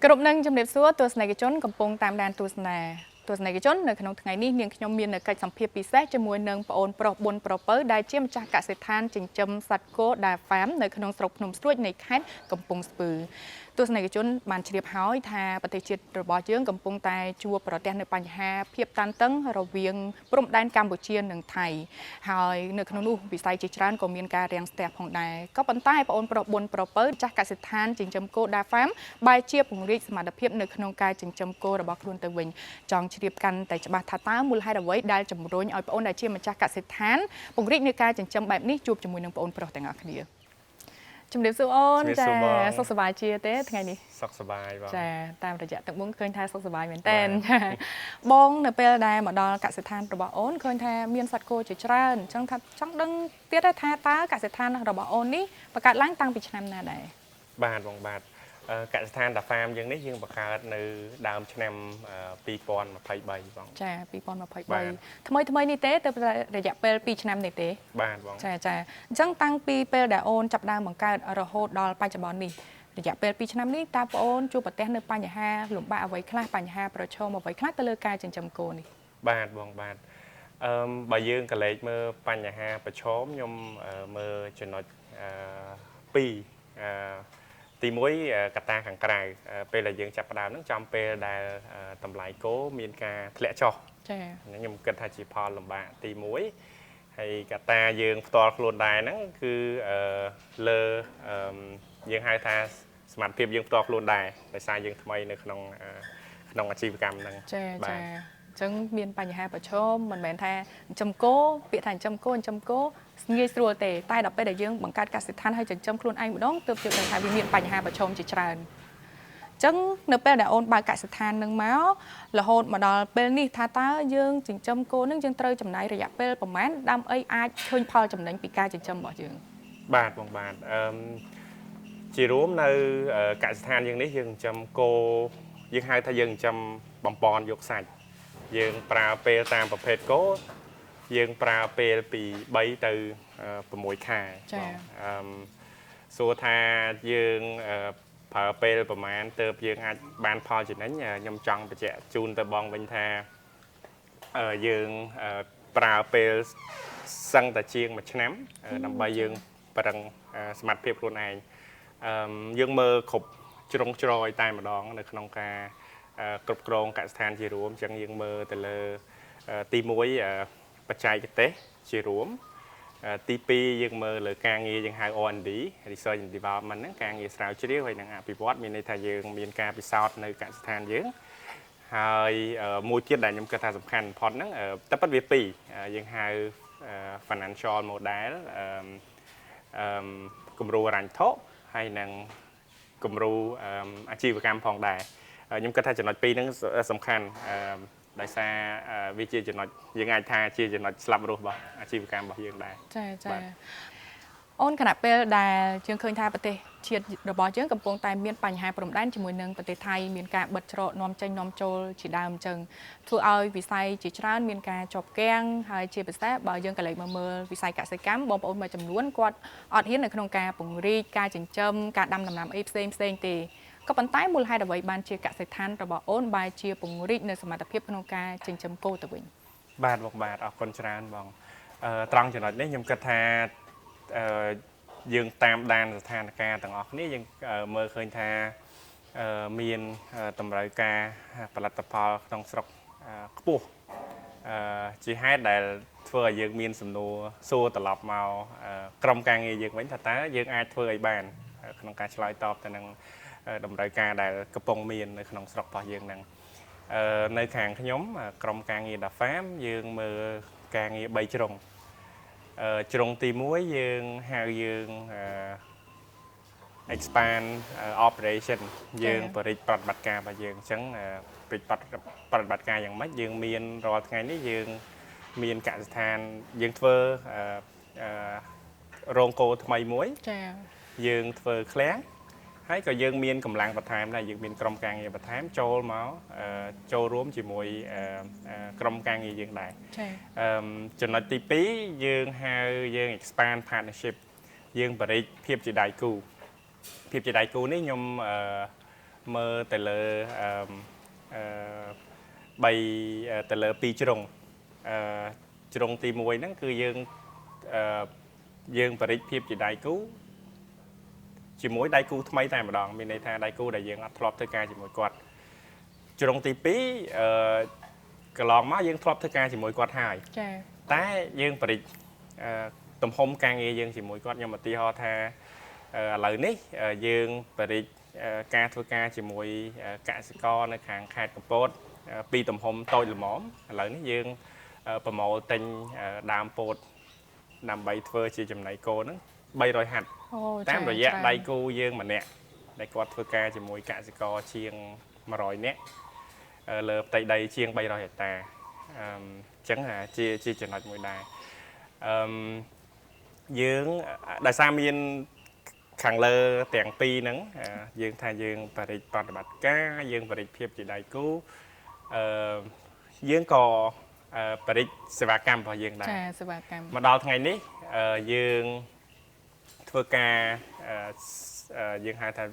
Cụm nâng trong đẹp xúa tôi này cái chốn cầm pông tam đàn tôi này cái chốn nơi khung ngày ní niềng nhóm miền nơi cây sắm phiệp bị xét cho mùi nâng ôn pro bồn pro pớ đai chiêm cha cả sệt than chỉnh châm sạch cố đà phám nơi khung sọc nôm suốt này khát cầm pông spừ tôi này cái chốn bàn chỉ điệp hói thà bát triệt rồi bỏ chướng cầm pông tai chua pro đen nơi pan hà phiệp tan tấn rồi viếng prom đan Campuchia nâng Tháiហើយនៅក្នុងនោះវិស័យជាច្រើនក៏មានការរាំងស្ទះផងដែរក៏ប៉ុន្តែបងប្អូនប្រុសបុនប្រុសពៅចាស់កសិដ្ឋានចិញ្ចឹមគោដាហ្វាមបែរជាពង្រីកសមត្ថភាពនៅក្នុងការចិញ្ចឹមគោរបស់ខ្លួនទៅវិញចង់ជ្រាបកាន់តែច្បាស់ថាតើមូលហេតុអ្វីដែលជំរុញឲ្យបងប្អូនដែលជាម្ចាស់កសិដ្ឋានពង្រីកនៅការចិញ្ចឹមបែបនេះជួបជាមួយនឹងបងប្អូនប្រុសទាំងអស់គ្នាជំរាបសួរអូនចាសុខសប្បាយជាទេថ្ងៃនេះសុខសប្បាយបងចាតាមរយៈទឹកមុនឃើញថាសុខសប្បាយមែនតើបងនៅពេលដែលមកដល់កសិដ្ឋានរបស់អូនឃើញថាមានសត្វគោជាច្រើនអញ្ចឹងថាចង់ដឹងទៀតថាតើកសិដ្ឋានរបស់អូននេះបង្កើតឡើងតាំងពីឆ្នាំណាដែរបាទបងបាទកសិដ្ឋានតាហ្វាមយើងនេះយើងបង្កើតនៅដើមឆ្នាំ2023បងចា2023ថ្មីនេះទេទៅរយៈពេល2ឆ្នាំនេះទេបាទបងចាអញ្ចឹងតាំងពីពេលដែលអូនចាប់ដើមបង្កើតរហូតដល់បច្ចុប្បន្ននេះរយៈពេល2ឆ្នាំនេះតើបងអូនជួបប្រទះនៅបញ្ហាលំបាកអ្វីខ្លះបញ្ហាប្រឈមអ្វីខ្លះទៅលើការចិញ្ចឹមគោនេះបាទបងបាទបើយើងក៏លេចមើលបញ្ហាប្រឈមខ្ញុំមើលចំណុច2ទី1កត្តាខាងក្រៅពេលដែលយើងចាប់ផ្ដើមហ្នឹងចំពេលដែលតម្លៃគោមានការធ្លាក់ចុះចាខ្ញុំគិតថាជាផលលំបាកទី1ហើយកត្តាយើងផ្ទាល់ខ្លួនដែរហ្នឹងគឺលើយើងហៅថាសមត្ថភាពយើងផ្ទាល់ខ្លួនដែរដោយសារយើងថ្មីនៅក្នុងអាជីវកម្មហ្នឹងចាអញ្ចឹងមានបញ្ហាប្រឈមមិនមែនថាចិញ្ចឹមគោពាក្យថាចិញ្ចឹមគោងាយស្រួលទេតែដល់ពេលដែលយើងបង្កើតកសិដ្ឋានឲ្យចិញ្ចឹមខ្លួនឯងម្ដងទើបយើងដឹងថាវាមានបញ្ហាប្រឈមជាច្រើនអញ្ចឹងនៅពេលដែលអូនបើកកសិដ្ឋាននឹងមករហូតមកដល់ពេលនេះថាតើយើងចិញ្ចឹមគោនឹងយើងត្រូវចំណាយរយៈពេលប្រហែលដើម្បីអាចឃើញផលចំណេញពីការចិញ្ចឹមរបស់យើងបាទបងបាទជារួមនៅកសិដ្ឋានយើងនេះយើងចិញ្ចឹមគោយើងហៅថាយើងចិញ្ចឹមបំពន់យកសាច់យើងប្រើពេលតាមប្រភេទគោយើងប្រើពេលពី3ទៅ6ខែបងសួរថាយើងប្រើពេលប្រហែលទៅយើងអាចបានផលចំណេញខ្ញុំចង់បញ្ជាក់ជូនទៅបងវិញថាយើងប្រើពេលសឹងតែជាង1ឆ្នាំដើម្បីយើងប្រឹងសមត្ថភាពខ្លួនឯងយើងមើលគ្រប់ជ្រុងជ្រោយតែម្ដងនៅក្នុងការគ្រប់គ្រងកសិដ្ឋានជារួមអញ្ចឹងយើងមើលទៅលើទី1បច្ចេកទេសជារួមទី2យើងមើលលើការងារយើងហៅ R&D Research and Development ហ្នឹងការងារស្រាវជ្រាវហើយនឹងអភិវឌ្ឍមានន័យថាយើងមានការពិសោធន៍នៅកសិដ្ឋានយើងហើយមួយទៀតដែលខ្ញុំគិតថាសំខាន់បំផុតហ្នឹងតែពិតវា2យើងហៅ financial model គំរូហិរញ្ញវត្ថុហើយនឹងគំរូអាជីវកម្មផងដែរខ្ញុំគិតថាចំណុច2ហ្នឹងសំខាន់ដោយសារវាជាចំណុចយើងអាចថាជាចំណុចស្លាប់រស់របស់អាជីវកម្មរបស់យើងដែរចាអូនគណៈពេលដែលយើងឃើញថាប្រទេសជាតិរបស់យើងកំពុងតែមានបញ្ហាព្រំដែនជាមួយនឹងប្រទេសថៃមានការបិទច្រកនាំចេញនាំចូលជាដើមអញ្ចឹងធ្វើឲ្យវិស័យជាច្រើនមានការជាប់គាំងហើយជាពិសេសបើយើងក៏លេចមើលវិស័យកសិកម្មបងប្អូនមួយចំនួនគាត់អត់ហ៊ាននៅក្នុងការពង្រីកការចិញ្ចឹមការដាំដំណាំអីផ្សេងទេក៏ប៉ុន្តែមូលហេតុអ្វីបានជាកសិដ្ឋានរបស់អូនបែរជាពង្រីកនៅសមត្ថភាពក្នុងការចិញ្ចឹមគោទៅវិញបាទបងបាទអរគុណច្រើនបងត្រង់ចំណុចនេះខ្ញុំគិតថាយើងតាមដានស្ថានភាពទាំងអស់គ្នាយើងមើលឃើញថាមានតម្រូវការផលិតផលក្នុងស្រុកខ្ពស់ជាហេតុដែលធ្វើឲ្យយើងមានសំណួរសួរត្រឡប់មកក្រុមការងារយើងវិញថាតើយើងអាចធ្វើអីបានក្នុងការឆ្លើយតបទៅនឹងតម្រូវការដែលកំពុងមាននៅក្នុងស្រុករបស់យើងហ្នឹងនៅខាងខ្ញុំក្រុមការងារ Farm យើងមើលការងារ3ជ្រុងជ្រុងទី1យើងហៅយើង expand operation យើងបរិយាប្រតិបត្តិការរបស់យើងអញ្ចឹងប្រតិបត្តិការយ៉ាងម៉េចយើងមានរាល់ថ្ងៃនេះយើងមានកសិដ្ឋានយើងធ្វើរោងគោថ្មីមួយចាយើងធ្វើឃ្លាំងហើយក៏យើងមានកម្លាំងបន្ថែមដែរយើងមានក្រុមការងារបន្ថែមចូលមកចូលរួមជាមួយក្រុមការងារយើងដែរចំណុចទី2យើងហៅយើង expand partnership យើងបរិយាភាពជាដៃគូនេះខ្ញុំ មើលទៅលើ3ទៅលើ2ជ្រុងជ្រុងទី1ហ្នឹងគឺយើងបរិទ្ធភាពជាដៃគូជាមួយដៃគូថ្មីតែម្ដងមានន័យថាដៃគូដែលយើងអត់ធ្លាប់ធ្វើការជាមួយគាត់ជ្រុងទី2កន្លងមកយើងធ្លាប់ធ្វើការជាមួយគាត់ហើយចា៎តែយើងបរិទ្ធទំហំការងារយើងជាមួយគាត់ខ្ញុំឧទាហរណ៍ថាឥឡូវនេះយើងបរិទ្ធការធ្វើការជាមួយកសិករនៅខាងខេត្តកំពតពីទំហំតូចល្មមឥឡូវនេះយើងប្រមូលទិញដើមពោតដើម្បីធ្វើជាចំណីគោហ្នឹង300ហាត់តាមរយៈដៃគូយើងម្នាក់ដែលគាត់ធ្វើការជាមួយកសិករជាង100នាក់លើផ្ទៃដីជាង300ហិកតាអញ្ចឹងជាចំណុចមួយដែរយើងដោយសារមានខាងលើទាំងពីរហ្នឹងយើងថាយើងបរិទ្ធប្រតិបត្តិការយើងបរិទ្ធភាពជាដៃគូយើងក៏បរិទ្ធសេវាកម្មរបស់យើងដែរចាសេវាកម្មមកដល់ថ្ងៃនេះយើងធ្វើការយើងហៅថា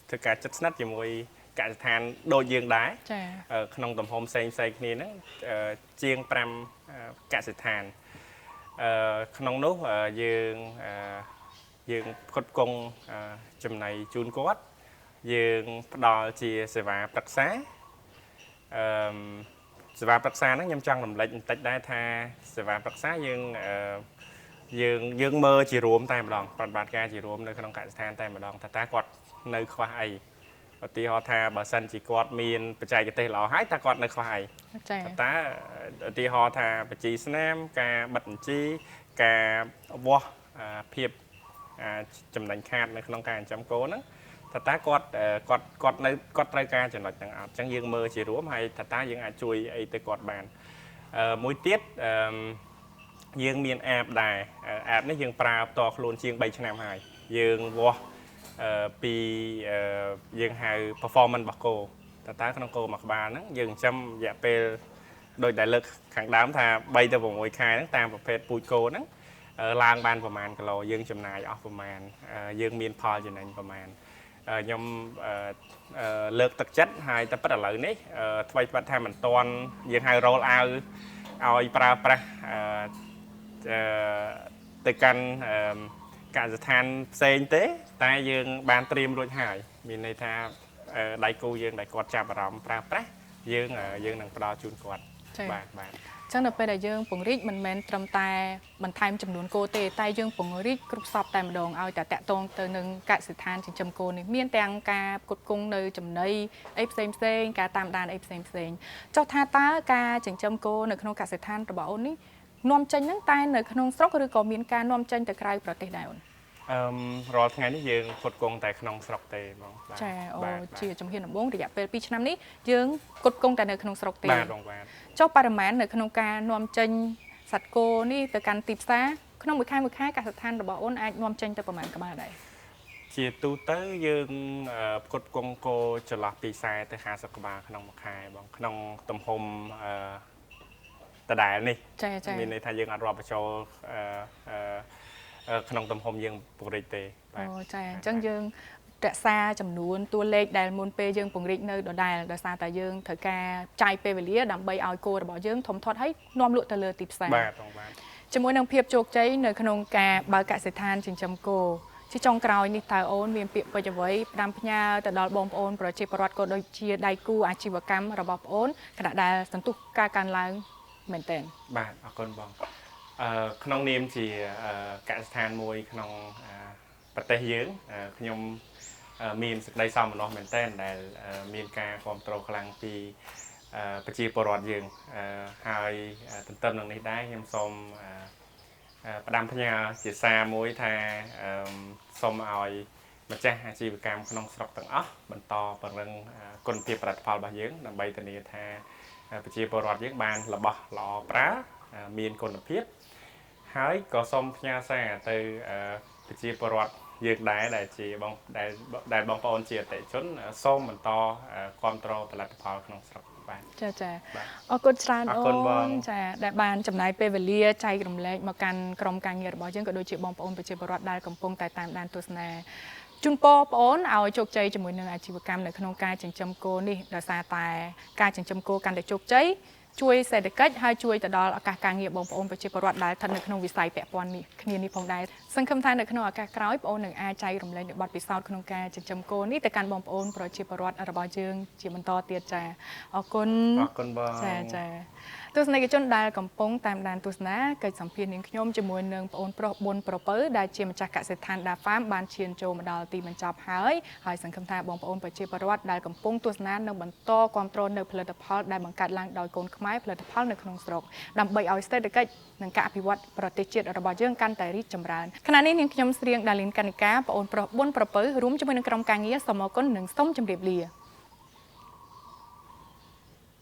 ធ្វើការជិតស្និទ្ធជាមួយកសិដ្ឋានដូចយើងដែរចាក្នុងទំហំផ្សេងគ្នាហ្នឹងជាង5កសិដ្ឋានក្នុងនោះយើងផ្គត់ផ្គង់ចំណីជូនគាត់យើងផ្ដល់ជាសេវាប្រឹក្សាសេវាប្រឹក្សាហ្នឹងខ្ញុំចង់រំលឹកបន្តិចដែរថាសេវាប្រឹក្សាយើងមើលជារួមតែម្ដងប្រតិបត្តិការជារួមនៅក្នុងកសិដ្ឋានតែម្ដងថាតើគាត់នៅខ្វះអីឧទាហរណ៍ថាបើសិនជាគាត់មានបច្ចេកទេសល្អហើយតើគាត់នៅខ្វះអីចា៎តើឧទាហរណ៍ថាបច្ចេកស្នាមការបិទបញ្ជីការវាស់ភាពចំណេញខាតនៅក្នុងការចិញ្ចឹមគោហ្នឹងថាតើគាត់ត្រូវការចំណុចហ្នឹងអត់អញ្ចឹងយើងមើលជារួមហើយថាតើយើងអាចជួយអីទៅគាត់បានមួយទៀតយើងមានអាបដែរអាបនេះយើងប្រើផ្ទាល់ខ្លួនជាង3ឆ្នាំហើយយើងវាស់ពីយើងហៅ performance របស់គោតើក្នុងគោមួយក្បាលហ្នឹងយើងចិញ្ចឹមរយៈពេលដោយដែលលើកខាងដើមថា3ទៅ6ខែហ្នឹងតាមប្រភេទពូជគោហ្នឹងឡើងបានប្រមាណគីឡូយើងចំណាយអស់ប្រមាណយើងមានផលចំណេញប្រមាណខ្ញុំលើកទឹកចិត្តហើយតែប៉ុតឥឡូវនេះថ្មីបាត់ថាមិនទាន់យើងហៅ roll out ឲ្យប្រើប្រាស់ទៅកាន់កសិដ្ឋានផ្សេងទេតែយើងបានត្រៀមរួចហើយមានន័យថាដៃគូយើងដែលគាត់ចាប់អារម្មណ៍ប្រើប្រាស់យើងនឹងផ្ដល់ជូនគាត់បាទចឹងនៅពេលដែលយើងពង្រីកមិនមែនត្រឹមតែបន្ថែមចំនួនគោទេតែយើងពង្រីកគ្រប់សពតែម្ដងឲ្យតែតាក់ទងទៅនឹងកសិដ្ឋានចិញ្ចឹមគោនេះមានទាំងការផ្គត់ផ្គង់នៅចំណីអីផ្សេងការតាមដានអីផ្សេងចុះថាតើការចិញ្ចឹមគោនៅក្នុងកសិដ្ឋានរបស់អូននេះនាំចេញហ្នឹងតែនៅក្នុងស្រុកឬក៏មានការនាំចេញទៅក្រៅប្រទេសដែរអូនរាល់ថ្ងៃនេះយើងផ្គត់ផ្គង់តែក្នុងស្រុកទេបងចាជាជំហានដំបូងរយៈពេល2ឆ្នាំនេះយើងផ្គត់ផ្គង់តែនៅក្នុងស្រុកទេបាទបងបាទចុះបរិមាណនៅក្នុងការនាំចេញសត្វគោនេះទៅកាន់ទីផ្សារក្នុងមួយខែកសិដ្ឋានរបស់អូនអាចនាំចេញទៅប្រមាណក្បាលដែរជាទូទៅយើងផ្គត់ផ្គង់គោចន្លោះពី40ទៅ50ក្បាលក្នុងមួយខែបងក្នុងទំហំដដែលនេះមានន័យថាយើងអត់រាប់បញ្ចូលក្នុងទំហំយើងពង្រីកទេបាទអូចាអញ្ចឹងយើងរក្សាចំនួនតួលេខដែលមុនពេលយើងពង្រីកនៅដដែលដោយសារតែយើងត្រូវការចាយពេលវេលាដើម្បីឲ្យគោរបស់យើងធំធាត់ហើយនាំលក់ទៅលើទីផ្សារបាទបងបាទជាមួយនឹងភាពជោគជ័យនៅក្នុងការបើកកសិដ្ឋានចិញ្ចឹមគោជាចុងក្រោយនេះតើអូនមានពាក្យពេចន៍អ្វីផ្ដាំផ្ញើទៅដល់បងប្អូនប្រជាពលរដ្ឋក៏ដូចជាដៃគូអាជីវកម្មរបស់បងអូនខណៈដែលសន្ទុះការកើនឡើងមែនទែនបាទអរគុណបងក្នុងនាមជាកសិដ្ឋានមួយក្នុងប្រទេសយើងខ្ញុំមានសេចក្តីសោមនស្សមែនទែនដែលមានការគ្រប់គ្រងខ្លាំងពីប្រជាពលរដ្ឋយើងហើយទន្ទឹមនឹងនេះដែរខ្ញុំសូមផ្ដាំផ្ញើជាសារមួយថាសូមឲ្យម្ចាស់អាជីវកម្មក្នុងស្រុកទាំងអស់បន្តពង្រឹងគុណភាពផលិតផលរបស់យើងដើម្បីធានាថាប្រជាពលរដ្ឋយើងបានរបស់ល្អប្រើមានគុណភាពហើយក៏សូមផ្ញើសារទៅប្រជាពលរដ្ឋយើងដែរដែលជាដែលបងប្អូនជាអតិថិជនសូមបន្តគ្រប់គ្រងផលិតផលក្នុងស្រុកបាទចាអរគុណច្រើនអូនចាដែលបានចំណាយពេលវេលាចែករំលែកមកកាន់ក្រុមការងាររបស់យើងក៏ដូចជាបងប្អូនប្រជាពលរដ្ឋដែលកំពុងតែតាមដានទស្សនា ជូនពរបងអូនឲ្យជោគជ័យជាមួយនឹងអាជីវកម្មនៅក្នុងការចិញ្ចឹមគោនេះដោយសារតែការចិញ្ចឹមគោកាន់តែជោគជ័យជួយសេដ្ឋកិច្ចហើយជួយទៅដល់ឱកាសការងារបងប្អូនប្រជាពលរដ្ឋដែលស្ថិតនៅក្នុងវិស័យពាក់ព័ន្ធនេះគ្នានេះផងដែរសង្ឃឹមថានៅក្នុងឱកាសក្រោយបងអូននឹងអាចចែករំលែកនូវបទពិសោធន៍ក្នុងការចិញ្ចឹមគោនេះទៅកាន់បងប្អូនប្រជាពលរដ្ឋរបស់យើងជាបន្តទៀតចា៎អរគុណ អរគុណបង ចាទស្សនិកជនដែលកំពុងតាមដានទស្សនាកិច្ចសម្ភាសន៍នាងខ្ញុំជាមួយនឹងប្អូនប្រុស4ប្រពៅដែលជាម្ចាស់កសិដ្ឋានដាហ្វាមបានឈានចូលមកដល់ទីបញ្ចប់ហើយសង្ឃឹមថាបងប្អូនប្រជាពលរដ្ឋដែលកំពុងទស្សនានឹងបន្តគាំទ្រនៅផលិតផលដែលបង្កើតឡើងដោយកូនខ្មែរផលិតផលនៅក្នុងស្រុកដើម្បីឲ្យសេដ្ឋកិច្ចនិងការអភិវឌ្ឍប្រទេសជាតិរបស់យើងកាន់តែរីកចម្រើនខណៈនេះនាងខ្ញុំស្រៀងដាលីនកនិកាប្អូនប្រុស4ប្រពៅរួមជាមួយនឹងក្រុមការងារសូមអរគុណនិងសូមជម្រាបលា